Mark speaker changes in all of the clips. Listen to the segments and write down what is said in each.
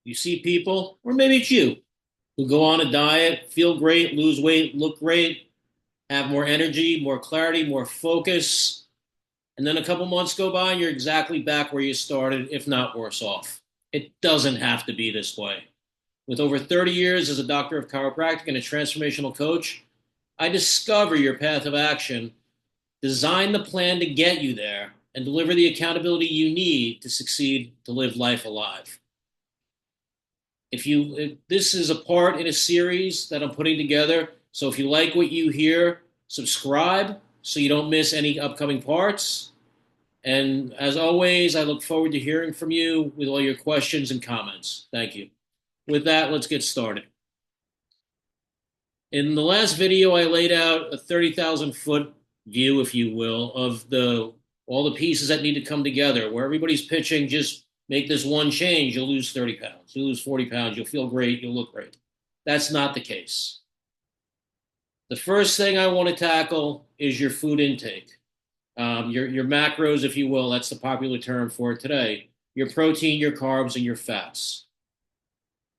Speaker 1: You see people, or maybe it's you, who go on a diet, feel great, lose weight, look great, have more energy, more clarity, more focus, and then a couple months go by and you're exactly back where you started, if not worse off. It doesn't have to be this way. With over 30 years as a doctor of chiropractic and a transformational coach, I discover your path of action, design the plan to get you there, and deliver the accountability you need to succeed to live life alive. If this is a part in a series that I'm putting together, so if you like what you hear, subscribe so you don't miss any upcoming parts. And as always, I look forward to hearing from you with all your questions and comments. Thank you. With that, let's get started. In the last video, I laid out a 30,000-foot view, if you will, of all the pieces that need to come together, where everybody's pitching, just make this one change, you'll lose 30 pounds. You'll lose 40 pounds. You'll feel great. You'll look great. That's not the case. The first thing I want to tackle is your food intake. Your macros, if you will, that's the popular term for it today. Your protein, your carbs, and your fats.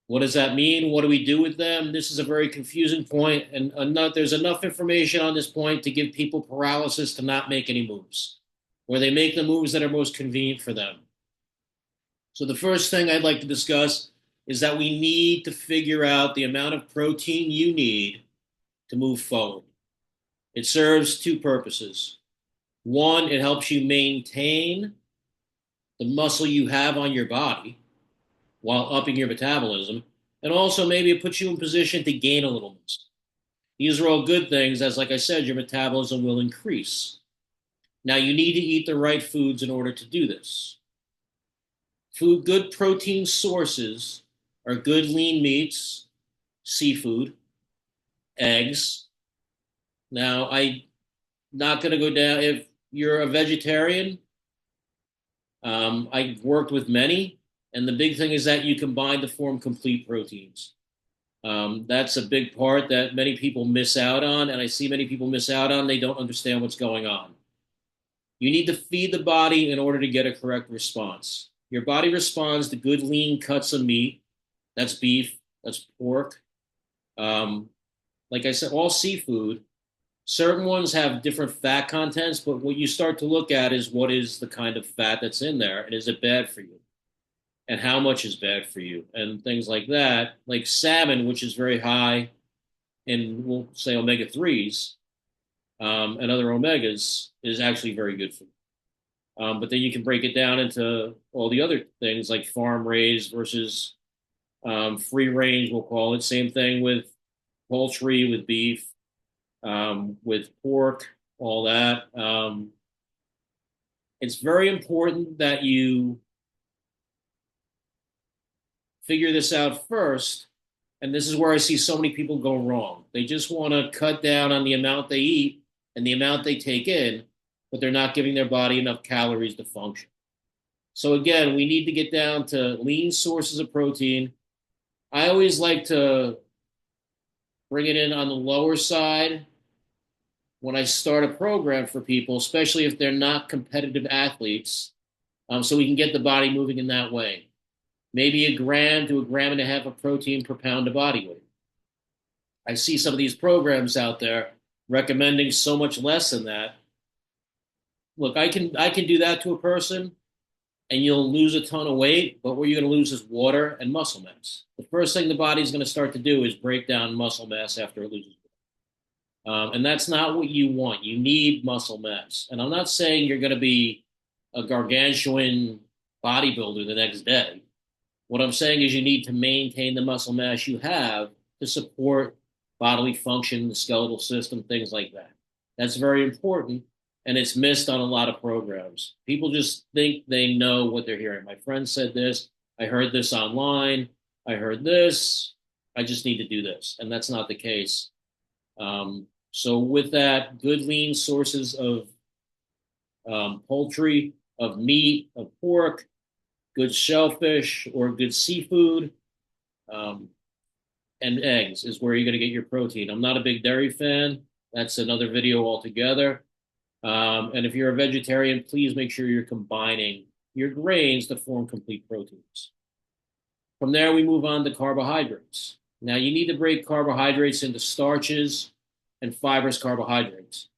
Speaker 1: What does that mean? What do we do with them? This is a very confusing point, and there's enough information on this point to give people paralysis to not make any moves, where they make the moves that are most convenient for them. So the first thing I'd like to discuss is that we need to figure out the amount of protein you need to move forward. It serves two purposes. One, it helps you maintain the muscle you have on your body while upping your metabolism. And also maybe it puts you in position to gain a little muscle. These are all good things, as like I said, your metabolism will increase. Now you need to eat the right foods in order to do this. Good protein sources are good lean meats, seafood, eggs. Now I'm not going to go down, if you're a vegetarian, I've worked with many, and the big thing is that you combine to form complete proteins. That's a big part that many people miss out on, and I see many people miss out on. They don't understand what's going on. You need to feed the body in order to get a correct response. Your body responds to good lean cuts of meat. That's beef, that's pork. Like I said, all seafood. Certain ones have different fat contents, but what you start to look at is what is the kind of fat that's in there, and is it bad for you? And how much is bad for you? And things like that, like salmon, which is very high in, we'll say, omega-3s and other omegas, is actually very good for you. But then you can break it down into all the other things like farm raised versus free range, we'll call it. Same thing with poultry, with beef, with pork, all that. It's very important that you figure this out first. And this is where I see so many people go wrong. They just want to cut down on the amount they eat and the amount they take in, but they're not giving their body enough calories to function. So again, we need to get down to lean sources of protein. I always like to bring it in on the lower side when I start a program for people, especially if they're not competitive athletes, so we can get the body moving in that way. Maybe a gram to a gram and a half of protein per pound of body weight. I see some of these programs out there recommending so much less than that. Look, I can do that to a person, and you'll lose a ton of weight, but what you're going to lose is water and muscle mass. The first thing the body's going to start to do is break down muscle mass after it loses weight. And that's not what you want. You need muscle mass. And I'm not saying you're going to be a gargantuan bodybuilder the next day. What I'm saying is you need to maintain the muscle mass you have to support bodily function, the skeletal system, things like that. That's very important, and it's missed on a lot of programs. People just think they know what they're hearing. My friend said this. I heard this online. I heard this. I just need to do this. And that's not the case. So with that, good lean sources of poultry, of meat, of pork, good shellfish or good seafood, and eggs is where you're going to get your protein. I'm not a big dairy fan. That's another video altogether. And if you're a vegetarian, please make sure you're combining your grains to form complete proteins. From there, we move on to carbohydrates. Now, you need to break carbohydrates into starches and fibrous carbohydrates.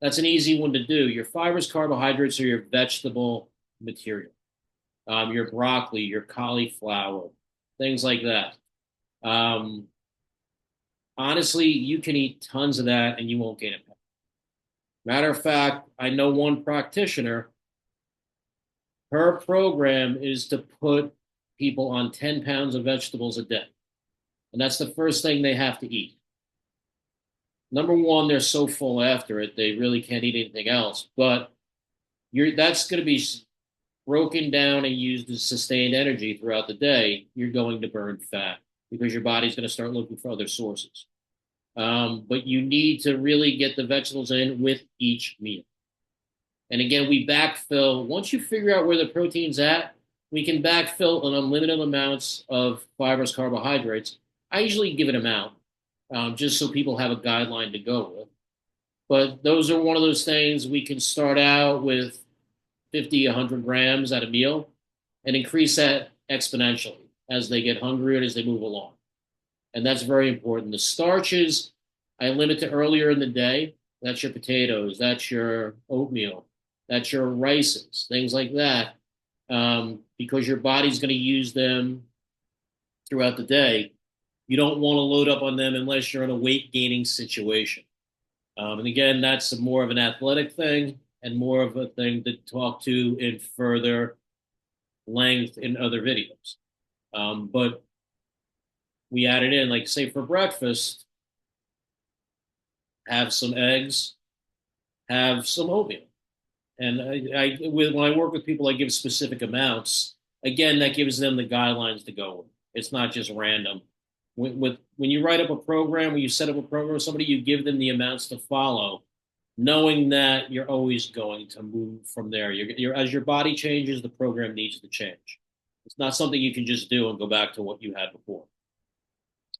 Speaker 1: That's an easy one to do. Your fibrous carbohydrates are your vegetable material, your broccoli, your cauliflower, things like that. Um, Honestly, you can eat tons of that and you won't gain it. Matter of fact, I know one practitioner, her program is to put people on 10 pounds of vegetables a day. And that's the first thing they have to eat. Number one, they're so full after it, they really can't eat anything else. But that's going to be broken down and used as sustained energy throughout the day. You're going to burn fat because your body's going to start looking for other sources. But you need to really get the vegetables in with each meal. And again, we backfill. Once you figure out where the protein's at, we can backfill an unlimited amounts of fibrous carbohydrates. I usually give an amount, just so people have a guideline to go with. But those are one of those things we can start out with 50, 100 grams at a meal and increase that exponentially as they get hungrier and as they move along. And that's very important. The starches, I limit to earlier in the day. That's your potatoes, that's your oatmeal, that's your rices, things like that, because your body's going to use them throughout the day. You don't want to load up on them unless you're in a weight gaining situation. And again, that's more of an athletic thing and more of a thing to talk to in further length in other videos. But we added in, like, say, for breakfast, have some eggs, have some oatmeal. And when I work with people, I give specific amounts. Again, that gives them the guidelines to go with. It's not just random. When you write up a program, when you set up a program with somebody, you give them the amounts to follow, knowing that you're always going to move from there. As your body changes, the program needs to change. It's not something you can just do and go back to what you had before.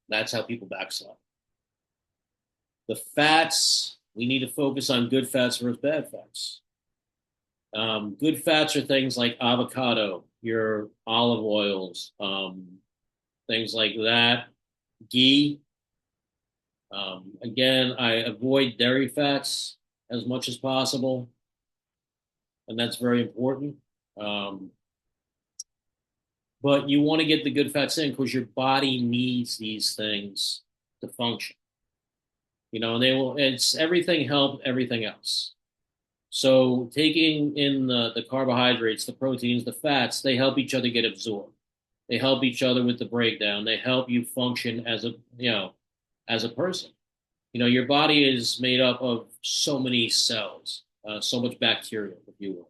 Speaker 1: That's how people backslide. The fats, we need to focus on good fats versus bad fats. Good fats are things like avocado, your olive oils, things like that. Ghee. Again, I avoid dairy fats as much as possible, and that's very important. But you want to get the good fats in because your body needs these things to function. It's everything help everything else. So taking in the carbohydrates, the proteins, the fats, they help each other get absorbed. They help each other with the breakdown. They help you function as a person. Your body is made up of so many cells, so much bacteria, if you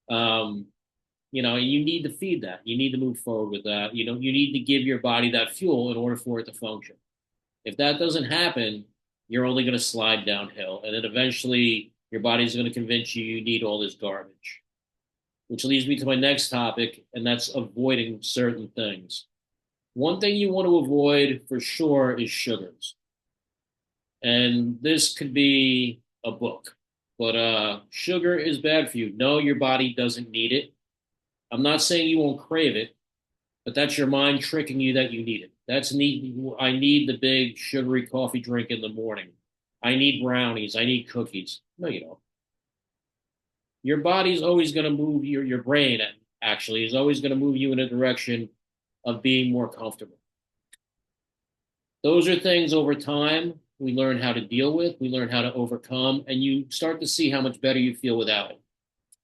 Speaker 1: will. You need to feed that. You need to move forward with that. You need to give your body that fuel in order for it to function. If that doesn't happen, you're only going to slide downhill. And then eventually your body's going to convince you need all this garbage. Which leads me to my next topic, and that's avoiding certain things. One thing you want to avoid for sure is sugars. And this could be a book, but sugar is bad for you. No, your body doesn't need it. I'm not saying you won't crave it, but that's your mind tricking you that you need it. I need the big sugary coffee drink in the morning. I need brownies. I need cookies. No, you don't. Your body's always going to move your brain actually is always going to move you in a direction of being more comfortable. Those are things over time we learn how to deal with, we learn how to overcome, and you start to see how much better you feel without it.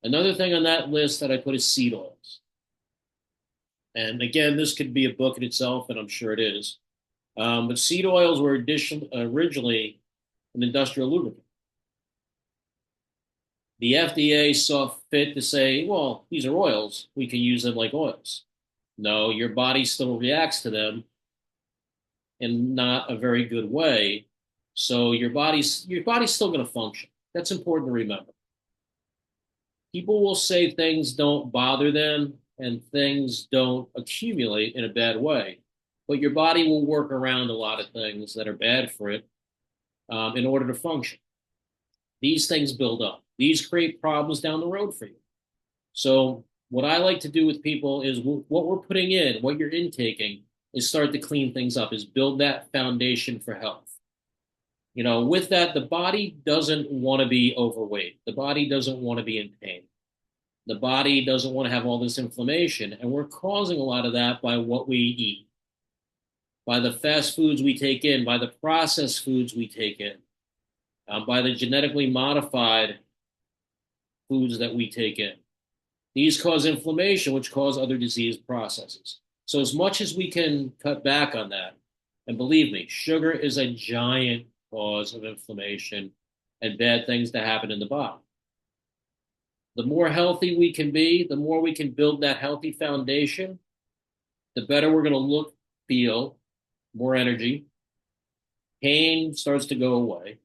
Speaker 1: Another thing on that list that I put is seed oils. And again, this could be a book in itself, and I'm sure it is. But seed oils were originally an industrial lubricant. The FDA saw fit to say, well, these are oils. We can use them like oils. No, your body still reacts to them in not a very good way. So your body's still going to function. That's important to remember. People will say things don't bother them and things don't accumulate in a bad way, but your body will work around a lot of things that are bad for it in order to function. These things build up. These create problems down the road for you. So what I like to do with people is what we're putting in, what you're intaking, is start to clean things up, is build that foundation for health. With that, the body doesn't want to be overweight. The body doesn't want to be in pain. The body doesn't want to have all this inflammation. And we're causing a lot of that by what we eat, by the fast foods we take in, by the processed foods we take in, by the genetically modified foods that we take in. These cause inflammation, which cause other disease processes. So as much as we can cut back on that, and believe me, sugar is a giant cause of inflammation and bad things to happen in the body. The more healthy we can be, the more we can build that healthy foundation, the better we're going to look, feel, more energy. Pain starts to go away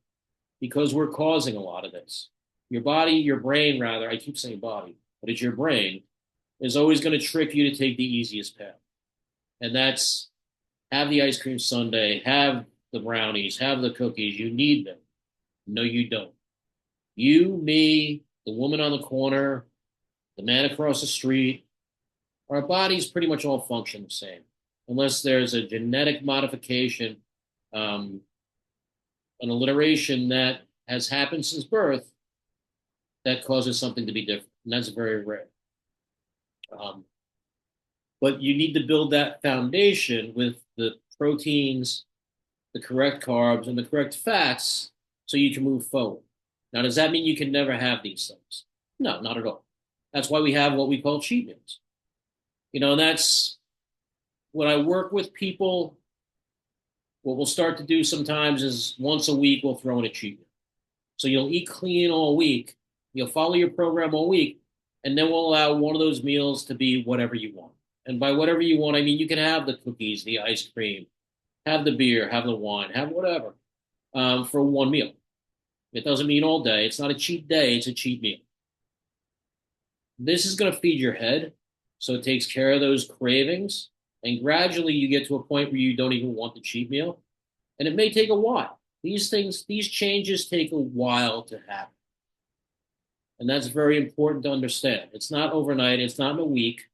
Speaker 1: because we're causing a lot of this. Your body, your brain, rather, I keep saying body, but it's your brain, is always going to trick you to take the easiest path. And that's have the ice cream sundae, have the brownies, have the cookies. You need them. No, you don't. You, me, the woman on the corner, the man across the street, our bodies pretty much all function the same, unless there's a genetic modification, an alliteration that has happened since birth that causes something to be different. And that's very rare. But you need to build that foundation with the proteins, the correct carbs, and the correct fats so you can move forward. Now, does that mean you can never have these things? No, not at all. That's why we have what we call cheat meals. And that's when I work with people, what we'll start to do sometimes is once a week, we'll throw in a cheat meal. So you'll eat clean all week, you'll follow your program all week, and then we'll allow one of those meals to be whatever you want. And by whatever you want, I mean you can have the cookies, the ice cream, have the beer, have the wine, have whatever for one meal. It doesn't mean all day. It's not a cheat day. It's a cheat meal. This is going to feed your head, so it takes care of those cravings. And gradually you get to a point where you don't even want the cheat meal. And it may take a while. These changes take a while to happen. And that's very important to understand. It's not overnight. It's not in a week.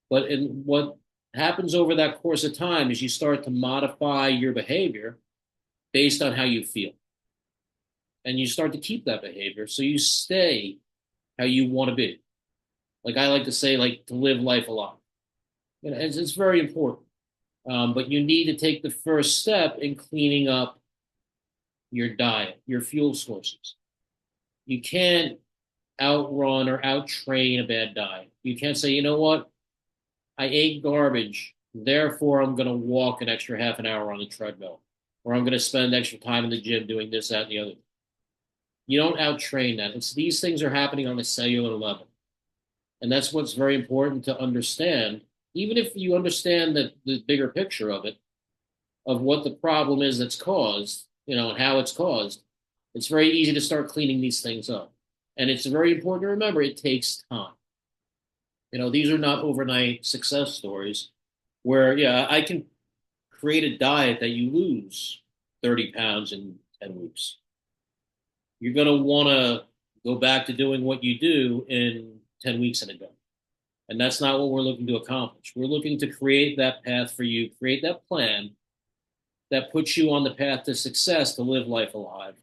Speaker 1: But what happens over that course of time is you start to modify your behavior based on how you feel. And you start to keep that behavior so you stay how you want to be. Like I like to say, like to live life alive. It's very important. But you need to take the first step in cleaning up your diet, your fuel sources. You can't outrun or outtrain a bad diet. You can't say, you know what? I ate garbage, therefore I'm going to walk an extra half an hour on the treadmill, or I'm going to spend extra time in the gym doing this, that, and the other. You don't outtrain that. These things are happening on a cellular level. And that's what's very important to understand. Even if you understand the bigger picture of it, of what the problem is that's caused, and how it's caused, it's very easy to start cleaning these things up. And it's very important to remember it takes time. These are not overnight success stories where, yeah, I can create a diet that you lose 30 pounds in 10 weeks. You're going to want to go back to doing what you do in 10 weeks and ago. And that's not what we're looking to accomplish. We're looking to create that path for you, create that plan that puts you on the path to success to live life alive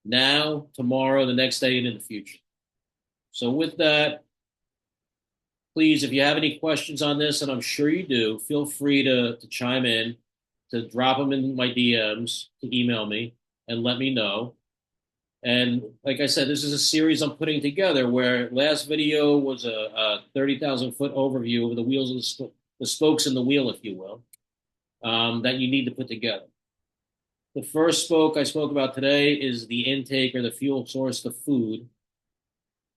Speaker 1: now, tomorrow, the next day, and in the future. So with that, please, if you have any questions on this, and I'm sure you do, feel free to chime in, to drop them in my DMs, to email me, and let me know. And like I said, this is a series I'm putting together where last video was a 30,000-foot overview of the wheels of the spokes in the wheel, if you will, that you need to put together. The first spoke I spoke about today is the intake or the fuel source, the food.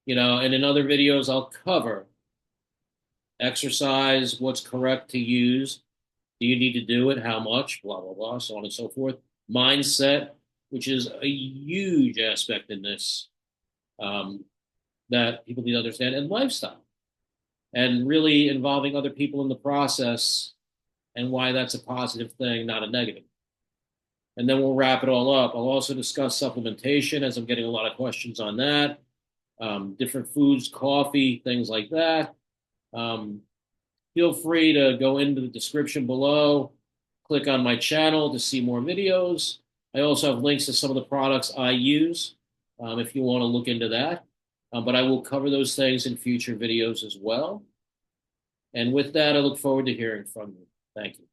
Speaker 1: And in other videos, I'll cover exercise, what's correct to use, do you need to do it, how much, blah, blah, blah, so on and so forth. Mindset, which is a huge aspect in this that people need to understand, and lifestyle, and really involving other people in the process and why that's a positive thing, not a negative. And then we'll wrap it all up. I'll also discuss supplementation, as I'm getting a lot of questions on that, different foods, coffee, things like that. feel free to go into the description below, click on my channel to see more videos. I also have links to some of the products I use if you want to look into that. But I will cover those things in future videos as well. And with that, I look forward to hearing from you. Thank you.